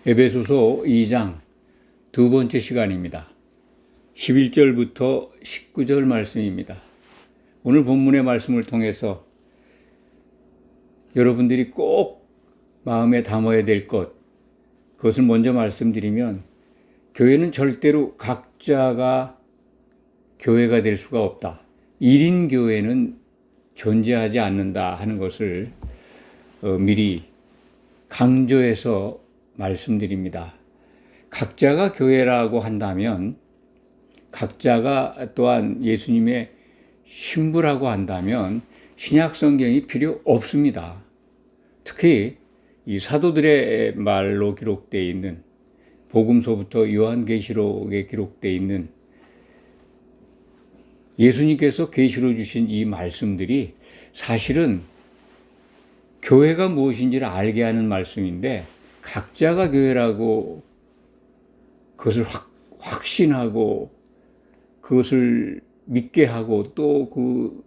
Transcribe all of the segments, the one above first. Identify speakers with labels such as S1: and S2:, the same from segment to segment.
S1: 에베소서 2장 두 번째 시간입니다. 11절부터 19절 말씀입니다. 오늘 본문의 말씀을 통해서 여러분들이 꼭 마음에 담아야 될 것, 그것을 먼저 말씀드리면, 교회는 절대로 각자가 교회가 될 수가 없다. 1인 교회는 존재하지 않는다 하는 것을 미리 강조해서 말씀드립니다. 각자가 교회라고 한다면, 각자가 또한 예수님의 신부라고 한다면 신약 성경이 필요 없습니다. 특히 이 사도들의 말로 기록되어 있는, 복음서부터 요한계시록에 기록되어 있는 예수님께서 계시로 주신 이 말씀들이 사실은 교회가 무엇인지를 알게 하는 말씀인데, 각자가 교회라고 그것을 확신하고 그것을 믿게 하고 또 그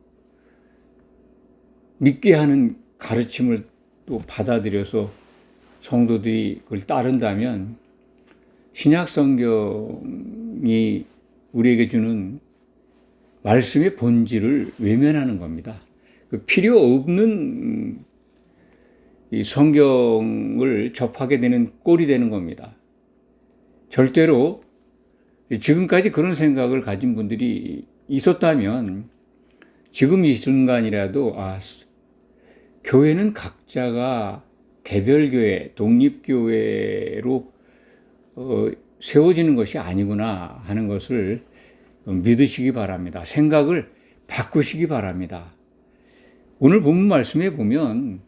S1: 믿게 하는 가르침을 또 받아들여서 성도들이 그걸 따른다면 신약 성경이 우리에게 주는 말씀의 본질을 외면하는 겁니다. 그 필요 없는 이 성경을 접하게 되는 꼴이 되는 겁니다. 절대로 지금까지 그런 생각을 가진 분들이 있었다면 지금 이 순간이라도 교회는 각자가 개별교회, 독립교회로 세워지는 것이 아니구나 하는 것을 믿으시기 바랍니다. 생각을 바꾸시기 바랍니다. 오늘 본문 말씀에 보면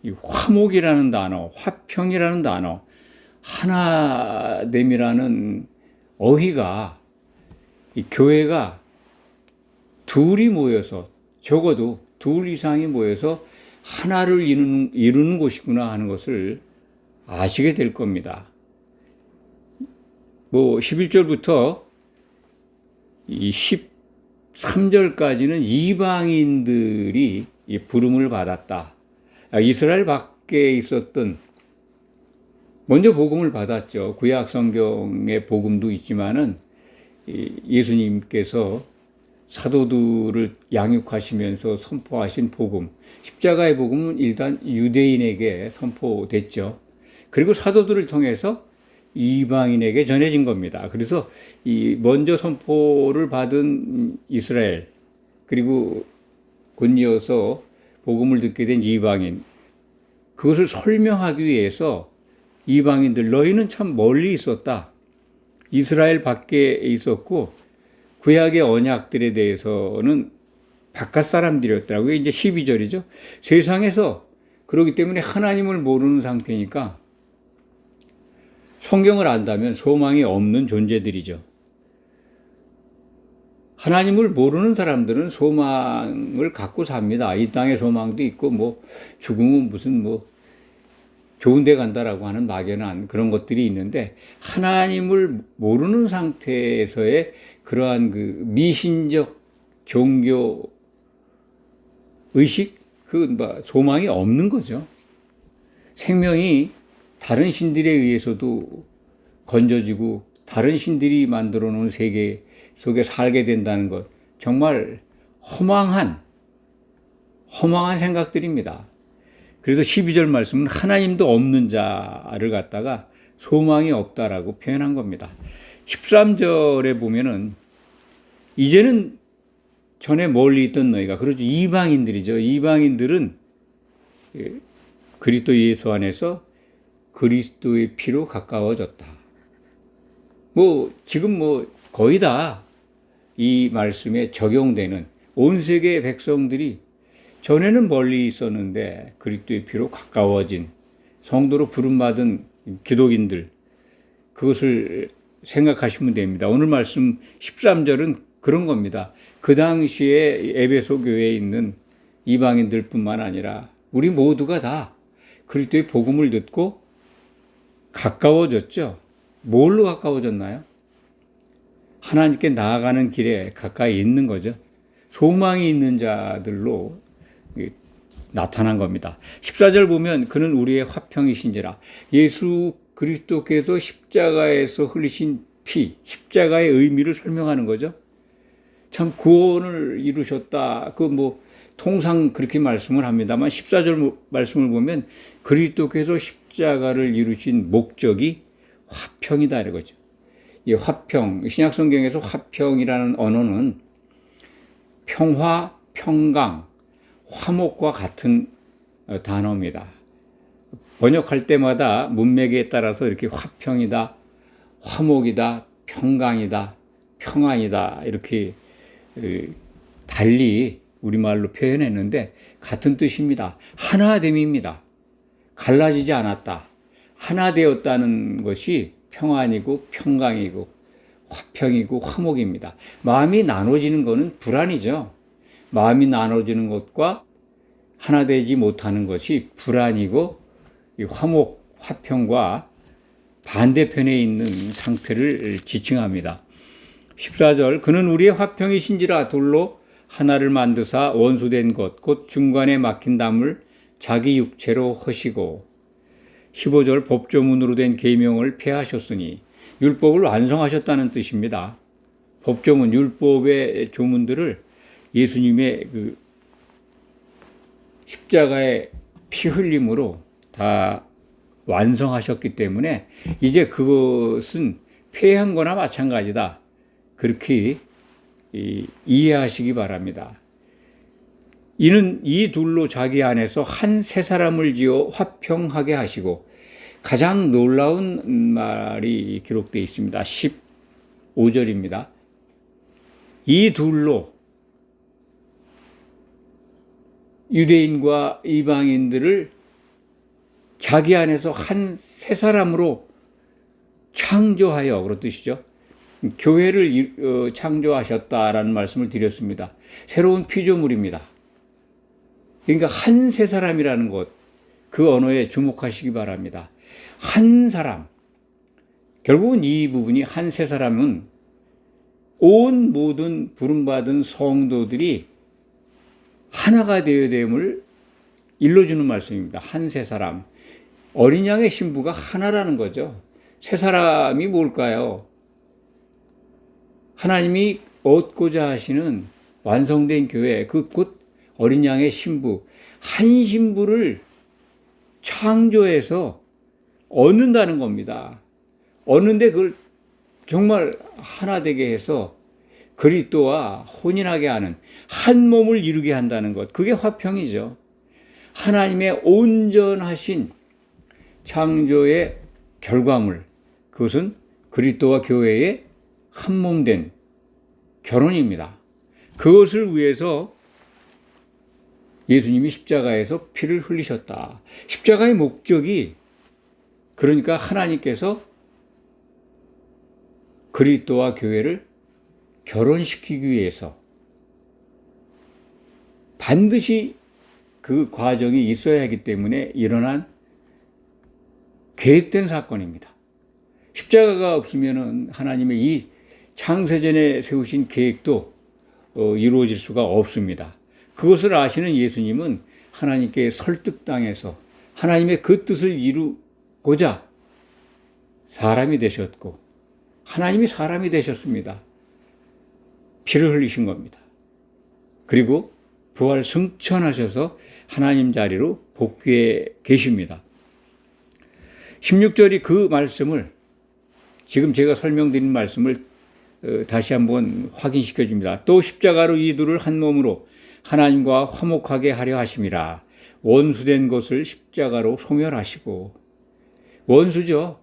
S1: 이 화목이라는 단어, 화평이라는 단어, 하나됨이라는 어휘가 이 교회가 둘이 모여서, 적어도 둘 이상이 모여서 하나를 이루는 곳이구나 하는 것을 아시게 될 겁니다. 11절부터 이 13절까지는 이방인들이 이 부름을 받았다. 이스라엘 밖에 있었던, 먼저 복음을 받았죠. 구약 성경의 복음도 있지만은 예수님께서 사도들을 양육하시면서 선포하신 복음, 십자가의 복음은 일단 유대인에게 선포됐죠. 그리고 사도들을 통해서 이방인에게 전해진 겁니다. 그래서 이 먼저 선포를 받은 이스라엘, 그리고 곧이어서 복음을 듣게 된 이방인, 그것을 설명하기 위해서 이방인들, 너희는 참 멀리 있었다. 이스라엘 밖에 있었고 구약의 언약들에 대해서는 바깥 사람들이었다고. 이제 12절이죠. 세상에서 그렇기 때문에 하나님을 모르는 상태니까 성경을 안다면 소망이 없는 존재들이죠. 하나님을 모르는 사람들은 소망을 갖고 삽니다. 이 땅에 소망도 있고, 죽으면 무슨 좋은 데 간다라고 하는 막연한 그런 것들이 있는데, 하나님을 모르는 상태에서의 그러한 그 미신적 종교 의식, 소망이 없는 거죠. 생명이 다른 신들에 의해서도 건져지고 다른 신들이 만들어 놓은 세계 속에 살게 된다는 것, 정말 허망한 생각들입니다. 그래서 12절 말씀은 하나님도 없는 자를 갖다가 소망이 없다라고 표현한 겁니다. 13절에 보면은 이제는 전에 멀리 있던 너희가, 그렇죠, 이방인들이죠. 이방인들은 그리스도 예수 안에서 그리스도의 피로 가까워졌다. 지금 거의 다 이 말씀에 적용되는, 온 세계의 백성들이 전에는 멀리 있었는데 그리스도의 피로 가까워진 성도로 부름받은 기독인들, 그것을 생각하시면 됩니다. 오늘 말씀 13절은 그런 겁니다. 그 당시에 에베소 교회에 있는 이방인들 뿐만 아니라 우리 모두가 다 그리스도의 복음을 듣고 가까워졌죠. 뭘로 가까워졌나요? 하나님께 나아가는 길에 가까이 있는 거죠. 소망이 있는 자들로 나타난 겁니다. 14절 보면 그는 우리의 화평이신지라, 예수 그리스도께서 십자가에서 흘리신 피, 십자가의 의미를 설명하는 거죠. 참 구원을 이루셨다. 통상 그렇게 말씀을 합니다만 14절 말씀을 보면 그리스도께서 십자가를 이루신 목적이 화평이다 이거죠. 이 화평, 신약 성경에서 화평이라는 언어는 평화, 평강, 화목과 같은 단어입니다. 번역할 때마다 문맥에 따라서 이렇게 화평이다, 화목이다, 평강이다, 평안이다 이렇게 달리 우리말로 표현했는데 같은 뜻입니다. 하나됨입니다. 갈라지지 않았다. 하나 되었다는 것이 평안이고 평강이고 화평이고 화목입니다. 마음이 나눠지는 것은 불안이죠. 마음이 나눠지는 것과 하나 되지 못하는 것이 불안이고 화목, 화평과 반대편에 있는 상태를 지칭합니다. 14절 그는 우리의 화평이신지라 돌로 하나를 만드사 원수된 것 곧 중간에 막힌 담을 자기 육체로 허시고 15절 법조문으로 된 계명을 폐하셨으니 율법을 완성하셨다는 뜻입니다. 법조문, 율법의 조문들을 예수님의 십자가의 피 흘림으로 다 완성하셨기 때문에 이제 그것은 폐한 거나 마찬가지다. 그렇게 이해하시기 바랍니다. 이는 이 둘로 자기 안에서 한 세 사람을 지어 화평하게 하시고 가장 놀라운 말이 기록되어 있습니다. 15절입니다. 이 둘로 유대인과 이방인들을 자기 안에서 한 세 사람으로 창조하여 그런 뜻이죠. 교회를 창조하셨다라는 말씀을 드렸습니다. 새로운 피조물입니다. 그러니까 한 세 사람이라는 것, 그 언어에 주목하시기 바랍니다. 한 사람. 결국은 이 부분이 한 세 사람은 온 모든 부름받은 성도들이 하나가 되어야 됨을 일러주는 말씀입니다. 한 세 사람. 어린 양의 신부가 하나라는 거죠. 세 사람이 뭘까요? 하나님이 얻고자 하시는 완성된 교회, 곧 어린 양의 신부, 한 신부를 창조해서 얻는다는 겁니다. 얻는데 그걸 정말 하나 되게 해서 그리스도와 혼인하게 하는 한 몸을 이루게 한다는 것. 그게 화평이죠. 하나님의 온전하신 창조의 결과물. 그것은 그리스도와 교회의 한 몸 된 결혼입니다. 그것을 위해서 예수님이 십자가에서 피를 흘리셨다. 십자가의 목적이 그러니까 하나님께서 그리스도와 교회를 결혼시키기 위해서 반드시 그 과정이 있어야 하기 때문에 일어난 계획된 사건입니다. 십자가가 없으면 하나님의 이 창세전에 세우신 계획도 이루어질 수가 없습니다. 그것을 아시는 예수님은 하나님께 설득당해서 하나님의 그 뜻을 이루고자 사람이 되셨고 하나님이 사람이 되셨습니다. 피를 흘리신 겁니다. 그리고 부활 승천하셔서 하나님 자리로 복귀해 계십니다. 16절이 그 말씀을 지금 제가 설명드린 말씀을 다시 한번 확인시켜 줍니다. 또 십자가로 이 둘을 한 몸으로 하나님과 화목하게 하려 하심이라. 원수된 것을 십자가로 소멸하시고. 원수죠.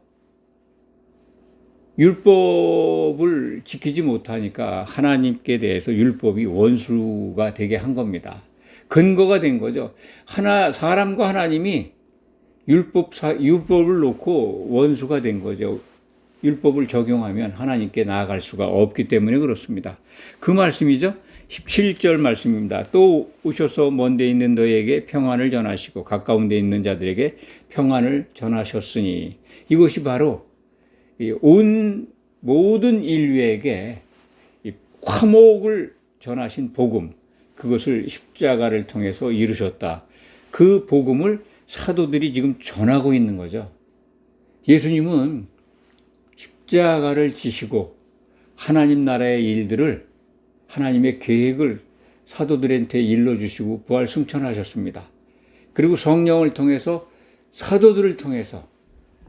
S1: 율법을 지키지 못하니까 하나님께 대해서 율법이 원수가 되게 한 겁니다. 근거가 된 거죠. 사람과 하나님이 율법을 놓고 원수가 된 거죠. 율법을 적용하면 하나님께 나아갈 수가 없기 때문에 그렇습니다. 그 말씀이죠. 17절 말씀입니다. 또 오셔서 먼 데 있는 너에게 평안을 전하시고 가까운 데 있는 자들에게 평안을 전하셨으니 이것이 바로 온 모든 인류에게 화목을 전하신 복음, 그것을 십자가를 통해서 이루셨다. 그 복음을 사도들이 지금 전하고 있는 거죠. 예수님은 십자가를 지시고 하나님 나라의 일들을, 하나님의 계획을 사도들한테 일러주시고 부활 승천하셨습니다. 그리고 성령을 통해서, 사도들을 통해서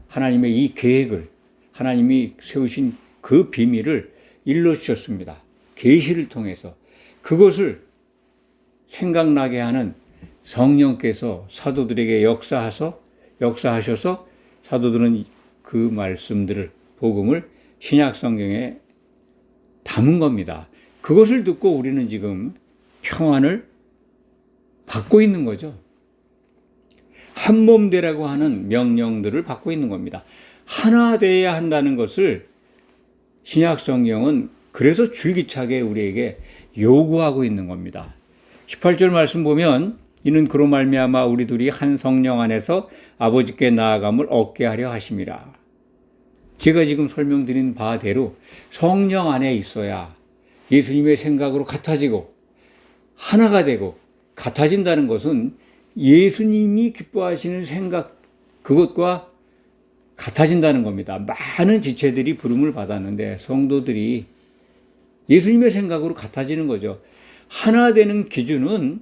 S1: 하나님의 이 계획을, 하나님이 세우신 그 비밀을 일러주셨습니다. 계시를 통해서. 그것을 생각나게 하는 성령께서 사도들에게 역사하셔서 사도들은 그 말씀들을, 복음을 신약 성경에 담은 겁니다. 그것을 듣고 우리는 지금 평안을 받고 있는 거죠. 한몸 되라고 하는 명령들을 받고 있는 겁니다. 하나 되어야 한다는 것을 신약 성경은 그래서 줄기차게 우리에게 요구하고 있는 겁니다. 18절 말씀 보면 이는 그로 말미암아 우리 둘이 한 성령 안에서 아버지께 나아감을 얻게 하려 하심이라. 제가 지금 설명드린 바대로 성령 안에 있어야 예수님의 생각으로 같아지고 하나가 되고, 같아진다는 것은 예수님이 기뻐하시는 생각, 그것과 같아진다는 겁니다. 많은 지체들이 부름을 받았는데 성도들이 예수님의 생각으로 같아지는 거죠. 하나 되는 기준은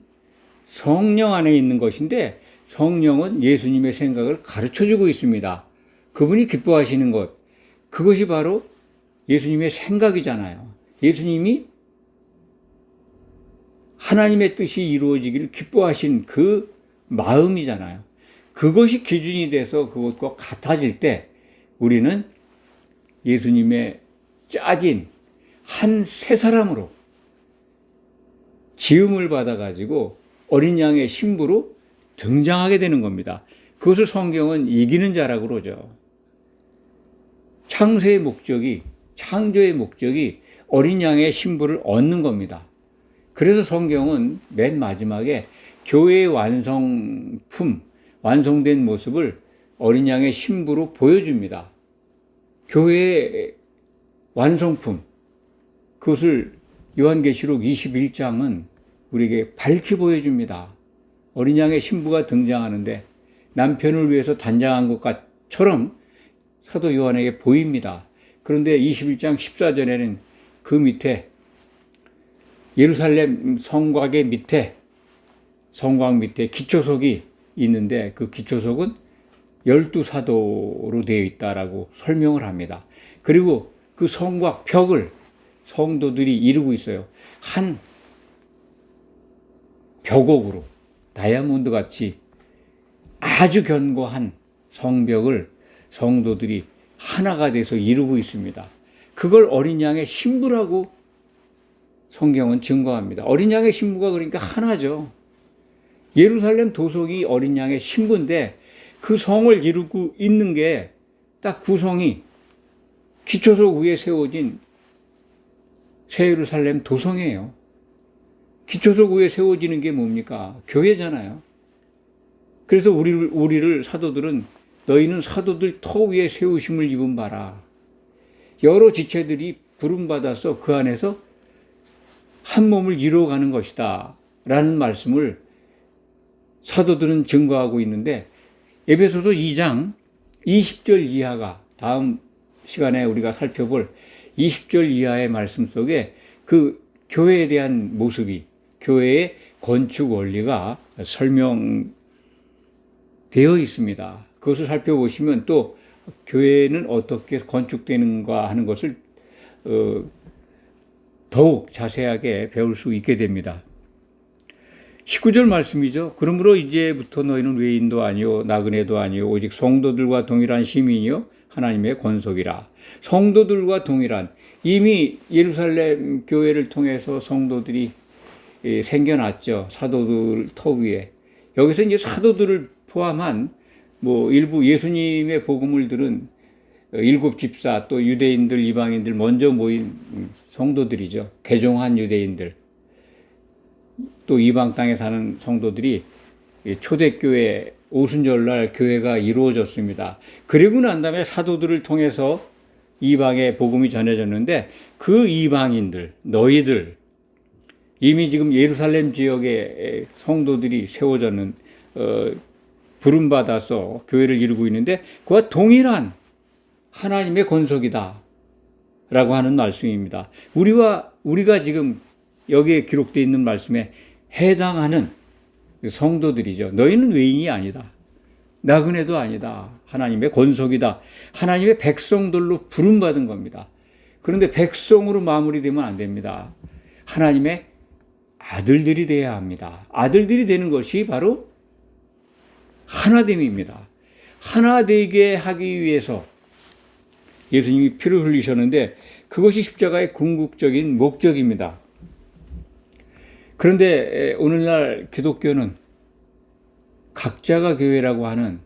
S1: 성령 안에 있는 것인데, 성령은 예수님의 생각을 가르쳐주고 있습니다. 그분이 기뻐하시는 것, 그것이 바로 예수님의 생각이잖아요. 예수님이 하나님의 뜻이 이루어지기를 기뻐하신 그 마음이잖아요. 그것이 기준이 돼서 그것과 같아질 때 우리는 예수님의 짝인 한 새 사람으로 지음을 받아가지고 어린 양의 신부로 등장하게 되는 겁니다. 그것을 성경은 이기는 자라고 그러죠. 창조의 목적이 어린 양의 신부를 얻는 겁니다. 그래서 성경은 맨 마지막에 교회의 완성된 모습을 어린 양의 신부로 보여줍니다. 교회의 완성품, 그것을 요한계시록 21장은 우리에게 밝히 보여줍니다. 어린 양의 신부가 등장하는데 남편을 위해서 단장한 것처럼 사도 요한에게 보입니다. 그런데 21장 14절에는 그 밑에 예루살렘 성곽 밑에 기초석이 있는데 그 기초석은 12사도로 되어 있다라고 설명을 합니다. 그리고 그 성곽 벽을 성도들이 이루고 있어요. 한 벽옥으로 다이아몬드 같이 아주 견고한 성벽을 성도들이 하나가 돼서 이루고 있습니다. 그걸 어린 양의 신부라고 성경은 증거합니다. 어린 양의 신부가 그러니까 하나죠. 예루살렘 도성이 어린 양의 신부인데 그 성을 이루고 있는 게 딱 구성이 기초석 위에 세워진 새 예루살렘 도성이에요. 기초석 위에 세워지는 게 뭡니까? 교회잖아요. 그래서 우리를 사도들은 너희는 사도들 터 위에 세우심을 입은 바라. 여러 지체들이 부름받아서 그 안에서 한 몸을 이루어가는 것이다 라는 말씀을 사도들은 증거하고 있는데, 에베소서 2장 20절 이하가 다음 시간에 우리가 살펴볼 20절 이하의 말씀 속에 그 교회에 대한 모습이, 교회의 건축 원리가 설명되어 있습니다. 그것을 살펴보시면 또 교회는 어떻게 건축되는가 하는 것을 더욱 자세하게 배울 수 있게 됩니다. 19절 말씀이죠. 그러므로 이제부터 너희는 외인도 아니요 나그네도 아니요 오직 성도들과 동일한 시민이요 하나님의 권속이라. 성도들과 동일한, 이미 예루살렘 교회를 통해서 성도들이 생겨났죠. 사도들 터 위에. 여기서 이제 사도들을 포함한 일부 예수님의 복음을 들은 일곱 집사, 또 유대인들, 이방인들 먼저 모인 성도들이죠. 개종한 유대인들, 또 이방 땅에 사는 성도들이 초대교회 오순절날 교회가 이루어졌습니다. 그리고 난 다음에 사도들을 통해서 이방의 복음이 전해졌는데, 그 이방인들, 너희들, 이미 지금 예루살렘 지역에 성도들이 세워졌는 부름받아서 교회를 이루고 있는데 그와 동일한 하나님의 권속이다 라고 하는 말씀입니다. 우리가 지금 여기에 기록되어 있는 말씀에 해당하는 성도들이죠. 너희는 외인이 아니다. 나그네도 아니다. 하나님의 권속이다. 하나님의 백성들로 부름받은 겁니다. 그런데 백성으로 마무리되면 안 됩니다. 하나님의 아들들이 되어야 합니다. 아들들이 되는 것이 바로 하나됨입니다. 하나 되게 하기 위해서 예수님이 피를 흘리셨는데 그것이 십자가의 궁극적인 목적입니다. 그런데 오늘날 기독교는 각자가 교회라고 하는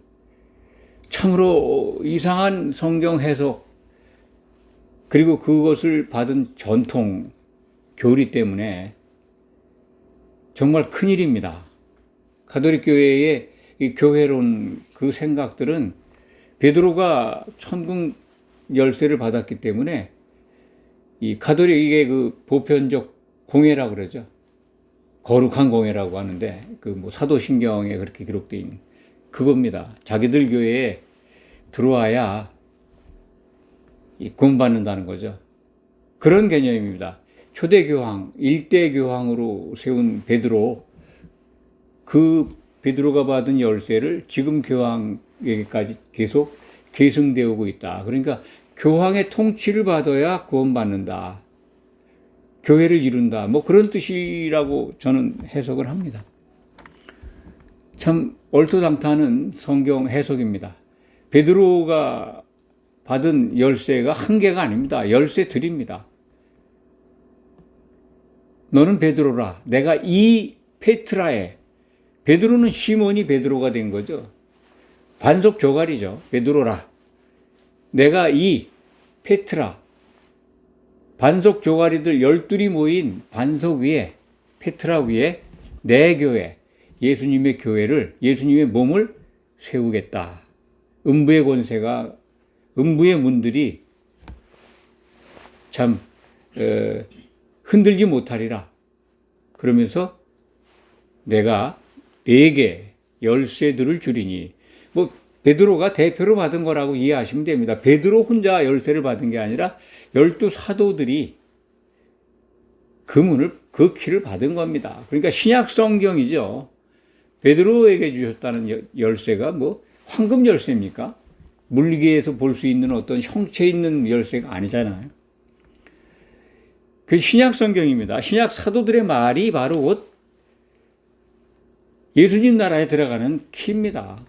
S1: 참으로 이상한 성경 해석 그리고 그것을 받은 전통 교리 때문에 정말 큰일입니다. 가톨릭 교회의 이 교회론 그 생각들은 베드로가 천국 열쇠를 받았기 때문에 이 가톨릭의 그 보편적 공예라고 그러죠. 거룩한 공예라고 하는데 그 뭐 사도신경에 그렇게 기록되어 있는 그겁니다. 자기들 교회에 들어와야 구원받는다는 거죠. 그런 개념입니다. 초대 교황, 일대 교황으로 세운 베드로, 그 베드로가 받은 열쇠를 지금 교황에게까지 계속 계승되어 오고 있다. 그러니까 교황의 통치를 받아야 구원받는다. 교회를 이룬다. 뭐 그런 뜻이라고 저는 해석을 합니다. 참 얼토당토하는 성경 해석입니다. 베드로가 받은 열쇠가 한 개가 아닙니다. 열쇠들입니다. 너는 베드로라. 내가 이 페트라에, 베드로는 시몬이 베드로가 된 거죠. 반석 조각이죠. 베드로라. 내가 이 페트라, 반석 조가리들 12이 모인 반석 위에, 페트라 위에 내 교회, 예수님의 교회를, 예수님의 몸을 세우겠다. 음부의 권세가, 음부의 문들이 참 흔들지 못하리라. 그러면서 내가 4개 열쇠들을 주리니, 뭐 베드로가 대표로 받은 거라고 이해하시면 됩니다. 베드로 혼자 열쇠를 받은 게 아니라 12 사도들이 그 문을, 그 키를 받은 겁니다. 그러니까 신약 성경이죠. 베드로에게 주셨다는 열쇠가 뭐 황금 열쇠입니까? 물리계에서 볼 수 있는 어떤 형체 있는 열쇠가 아니잖아요. 그 신약 성경입니다. 신약 사도들의 말이 바로 곧 예수님 나라에 들어가는 키입니다.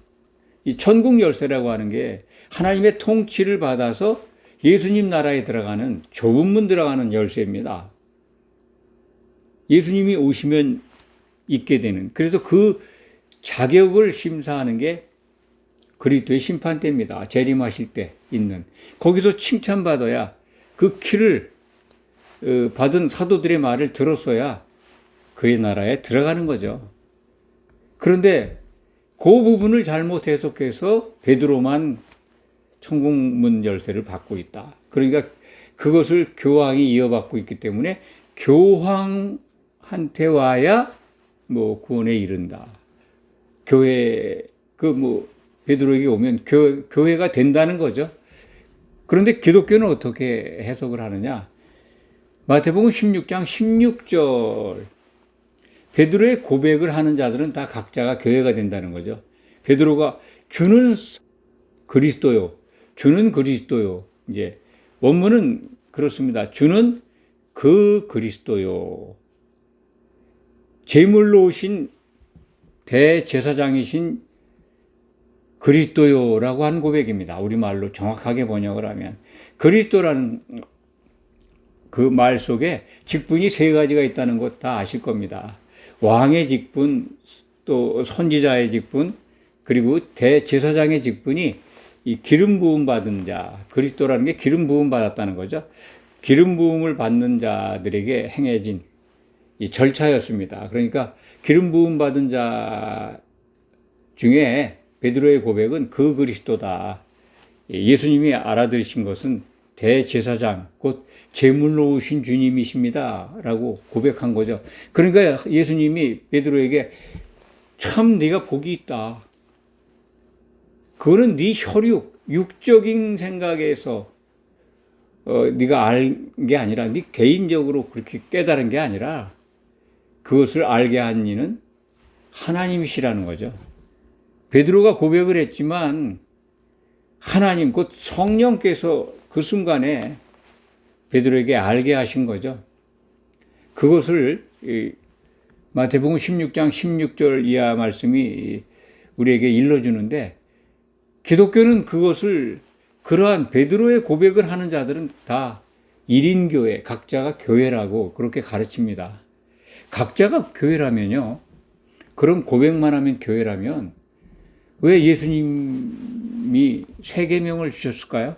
S1: 이 천국 열쇠라고 하는 게 하나님의 통치를 받아서 예수님 나라에 들어가는, 좁은 문 들어가는 열쇠입니다. 예수님이 오시면 있게 되는, 그래서 그 자격을 심사하는 게 그리스도의 심판대입니다. 재림하실 때 있는. 거기서 칭찬받아야, 그 키를 받은 사도들의 말을 들었어야 그의 나라에 들어가는 거죠. 그런데 그 부분을 잘못 해석해서 베드로만 천국문 열쇠를 받고 있다. 그러니까 그것을 교황이 이어받고 있기 때문에 교황한테 와야 뭐 구원에 이른다. 교회, 베드로에게 오면 교회가 된다는 거죠. 그런데 기독교는 어떻게 해석을 하느냐? 마태복음 16장 16절. 베드로의 고백을 하는 자들은 다 각자가 교회가 된다는 거죠. 베드로가 주는 그리스도요. 주는 그리스도요. 이제 원문은 그렇습니다. 주는 그 그리스도요. 제물로 오신 대제사장이신 그리스도요라고 한 고백입니다. 우리말로 정확하게 번역을 하면. 그리스도라는 그 말 속에 직분이 3가지가 있다는 것 다 아실 겁니다. 왕의 직분, 또 선지자의 직분, 그리고 대제사장의 직분이 이 기름 부음 받은 자, 그리스도라는 게 기름 부음 받았다는 거죠. 기름 부음을 받는 자들에게 행해진 이 절차였습니다. 그러니까 기름 부음 받은 자 중에 베드로의 고백은 그 그리스도다. 예수님이 알아들으신 것은 대제사장, 곧 제물로 오신 주님이십니다. 라고 고백한 거죠. 그러니까 예수님이 베드로에게 참 네가 복이 있다. 그거는 네 혈육, 육적인 생각에서 네가 알 게 아니라 네 개인적으로 그렇게 깨달은 게 아니라 그것을 알게 한 이는 하나님이시라는 거죠. 베드로가 고백을 했지만 하나님 곧 성령께서 그 순간에 베드로에게 알게 하신 거죠. 그것을 마태복음 16장 16절 이하 말씀이 우리에게 일러주는데, 기독교는 그것을 그러한 베드로의 고백을 하는 자들은 다 1인 교회, 각자가 교회라고 그렇게 가르칩니다. 각자가 교회라면요, 그런 고백만 하면 교회라면 왜 예수님이 세계명을 주셨을까요?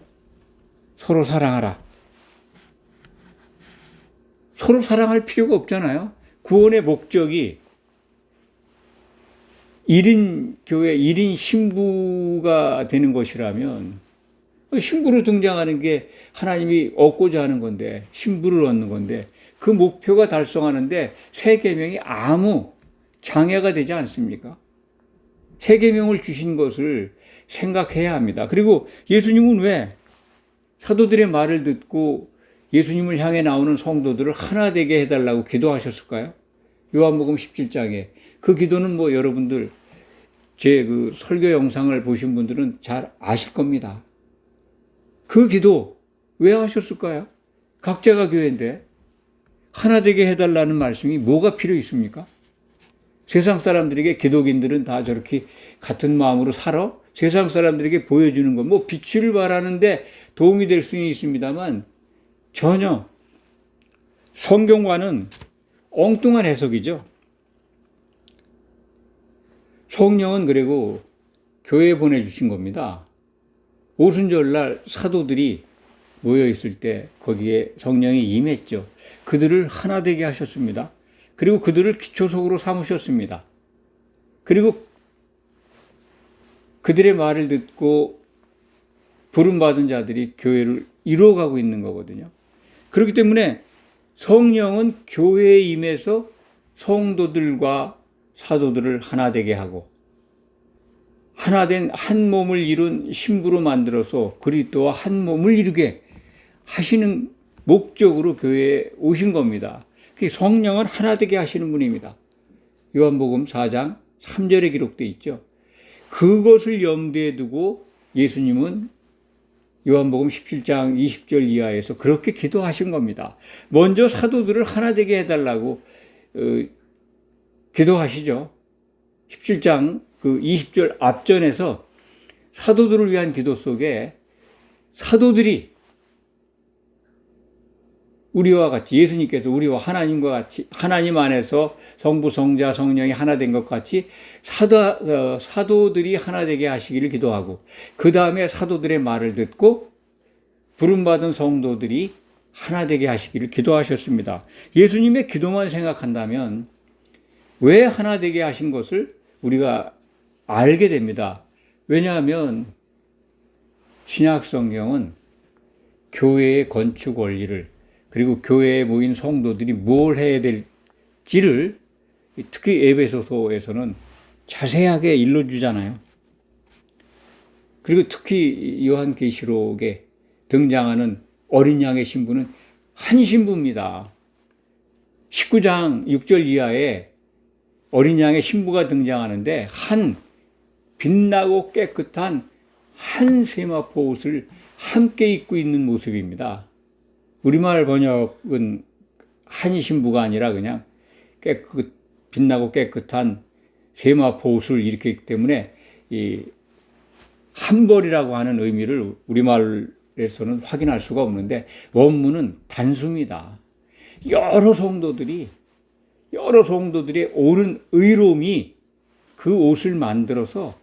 S1: 서로 사랑하라. 서로 사랑할 필요가 없잖아요. 구원의 목적이 1인 교회, 1인 신부가 되는 것이라면, 신부로 등장하는 게 하나님이 얻고자 하는 건데, 신부를 얻는 건데, 그 목표가 달성하는데 세계명이 아무 장애가 되지 않습니까? 세계명을 주신 것을 생각해야 합니다. 그리고 예수님은 왜 사도들의 말을 듣고 예수님을 향해 나오는 성도들을 하나 되게 해달라고 기도하셨을까요? 요한복음 17장에 그 기도는 뭐 여러분들 제 그 설교 영상을 보신 분들은 잘 아실 겁니다. 그 기도 왜 하셨을까요? 각자가 교회인데 하나 되게 해달라는 말씀이 뭐가 필요 있습니까? 세상 사람들에게 기독인들은 다 저렇게 같은 마음으로 살아? 세상 사람들에게 보여주는 건 뭐 빛을 발하는데 도움이 될 수는 있습니다만 전혀 성경과는 엉뚱한 해석이죠. 성령은 그리고 교회에 보내주신 겁니다. 오순절날 사도들이 모여있을 때 거기에 성령이 임했죠. 그들을 하나 되게 하셨습니다. 그리고 그들을 기초석으로 삼으셨습니다. 그리고 그들의 말을 듣고 부름받은 자들이 교회를 이루어가고 있는 거거든요. 그렇기 때문에 성령은 교회에 임해서 성도들과 사도들을 하나 되게 하고 하나된 한 몸을 이룬 신부로 만들어서 그리스도와 한 몸을 이루게 하시는 목적으로 교회에 오신 겁니다. 성령은 하나 되게 하시는 분입니다. 요한복음 4장 3절에 기록되어 있죠. 그것을 염두에 두고 예수님은 요한복음 17장 20절 이하에서 그렇게 기도하신 겁니다. 먼저 사도들을 하나 되게 해달라고 기도하시죠. 17장 그 20절 앞전에서 사도들을 위한 기도 속에 사도들이 우리와 같이 예수님께서 우리와 하나님과 같이 하나님 안에서 성부, 성자, 성령이 하나 된 것 같이 사도들이 하나 되게 하시기를 기도하고 그 다음에 사도들의 말을 듣고 부름받은 성도들이 하나 되게 하시기를 기도하셨습니다. 예수님의 기도만 생각한다면 왜 하나 되게 하신 것을 우리가 알게 됩니다. 왜냐하면 신약 성경은 교회의 건축 원리를 그리고 교회에 모인 성도들이 뭘 해야 될지를 특히 에베소서에서는 자세하게 일러주잖아요. 그리고 특히 요한계시록에 등장하는 어린 양의 신부는 한 신부입니다. 19장 6절 이하에 어린 양의 신부가 등장하는데 한 빛나고 깨끗한 한 세마포 옷을 함께 입고 있는 모습입니다. 우리말 번역은 한 신부가 아니라 그냥 빛나고 깨끗한 세마포 옷을 일으켰기 때문에 이 한벌이라고 하는 의미를 우리말에서는 확인할 수가 없는데 원문은 단수입니다. 여러 성도들의 옳은 의로움이 그 옷을 만들어서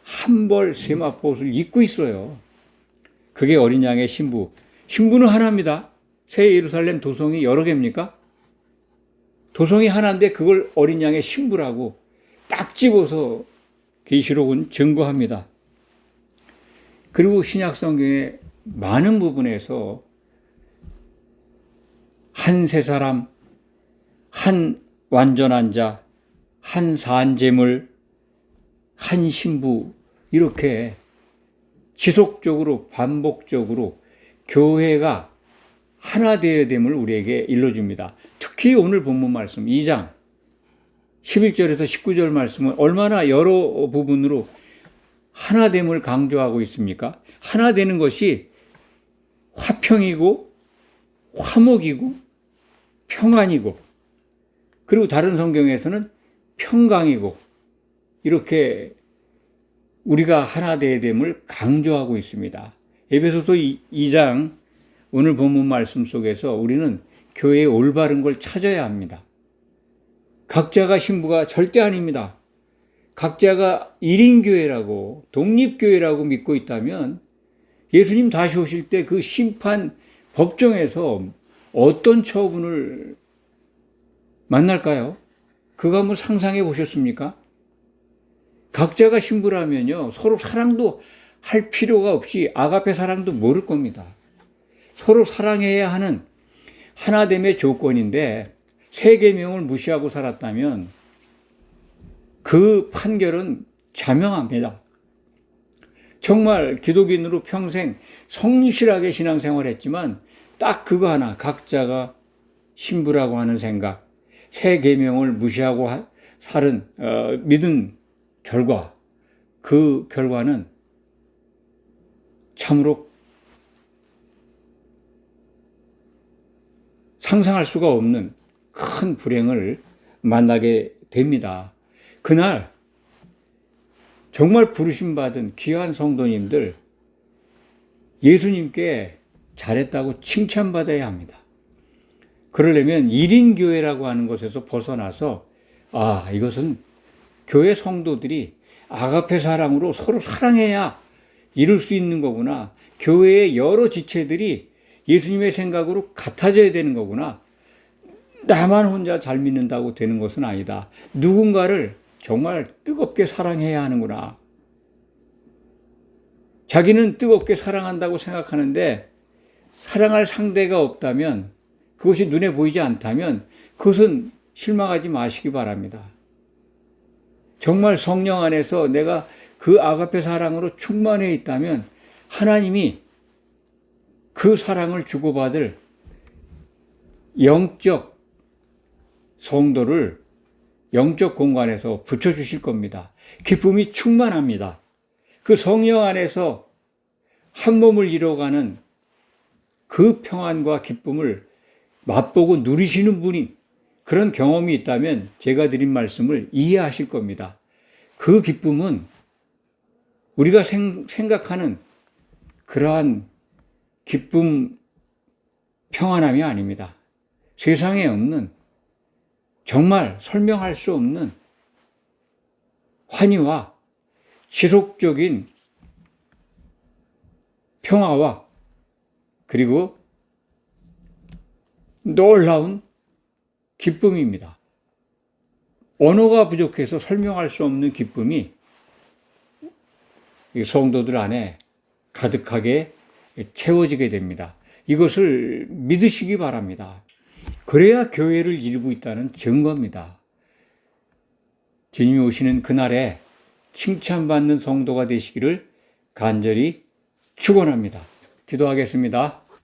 S1: 한벌 세마포 옷을 입고 있어요. 그게 어린 양의 신부. 신부는 하나입니다. 새 예루살렘 도성이 여러 개입니까? 도성이 하나인데 그걸 어린 양의 신부라고 딱 집어서 계시록은 증거합니다. 그리고 신약 성경의 많은 부분에서 한 세 사람, 한 완전한 자, 한 산재물, 한 신부 이렇게 지속적으로 반복적으로 교회가 하나 되어야 됨을 우리에게 일러줍니다. 특히 오늘 본문 말씀 2장 11절에서 19절 말씀은 얼마나 여러 부분으로 하나됨을 강조하고 있습니까? 하나 되는 것이 화평이고 화목이고 평안이고, 그리고 다른 성경에서는 평강이고, 이렇게 우리가 하나 되어야 됨을 강조하고 있습니다. 에베소서 2장 오늘 본문 말씀 속에서 우리는 교회의 올바른 걸 찾아야 합니다. 각자가 신부가 절대 아닙니다. 각자가 1인 교회라고, 독립교회라고 믿고 있다면 예수님 다시 오실 때 그 심판 법정에서 어떤 처분을 만날까요? 그거 한번 상상해 보셨습니까? 각자가 신부라면요, 서로 사랑도 할 필요가 없이 아가페 사랑도 모를 겁니다. 서로 사랑해야 하는 하나됨의 조건인데 세 계명을 무시하고 살았다면 그 판결은 자명합니다. 정말 기독인으로 평생 성실하게 신앙생활했지만 딱 그거 하나, 각자가 신부라고 하는 생각, 세 계명을 무시하고 살은 믿은 결과, 그 결과는 참으로 상상할 수가 없는 큰 불행을 만나게 됩니다. 그날 정말 부르심받은 귀한 성도님들, 예수님께 잘했다고 칭찬받아야 합니다. 그러려면 1인 교회라고 하는 것에서 벗어나서 이것은 교회 성도들이 아가페 사랑으로 서로 사랑해야 이룰 수 있는 거구나. 교회의 여러 지체들이 예수님의 생각으로 같아져야 되는 거구나. 나만 혼자 잘 믿는다고 되는 것은 아니다. 누군가를 정말 뜨겁게 사랑해야 하는구나. 자기는 뜨겁게 사랑한다고 생각하는데 사랑할 상대가 없다면, 그것이 눈에 보이지 않다면 그것은 실망하지 마시기 바랍니다. 정말 성령 안에서 내가 그 아가페 사랑으로 충만해 있다면 하나님이 그 사랑을 주고받을 영적 성도를 영적 공간에서 붙여주실 겁니다. 기쁨이 충만합니다. 그 성령 안에서 한 몸을 이뤄가는 그 평안과 기쁨을 맛보고 누리시는 분이, 그런 경험이 있다면 제가 드린 말씀을 이해하실 겁니다. 그 기쁨은 우리가 생각하는 그러한 기쁨, 평안함이 아닙니다. 세상에 없는, 정말 설명할 수 없는 환희와 지속적인 평화와 그리고 놀라운 기쁨입니다. 언어가 부족해서 설명할 수 없는 기쁨이 성도들 안에 가득하게 채워지게 됩니다. 이것을 믿으시기 바랍니다. 그래야 교회를 이루고 있다는 증거입니다. 주님이 오시는 그날에 칭찬받는 성도가 되시기를 간절히 축원합니다. 기도하겠습니다.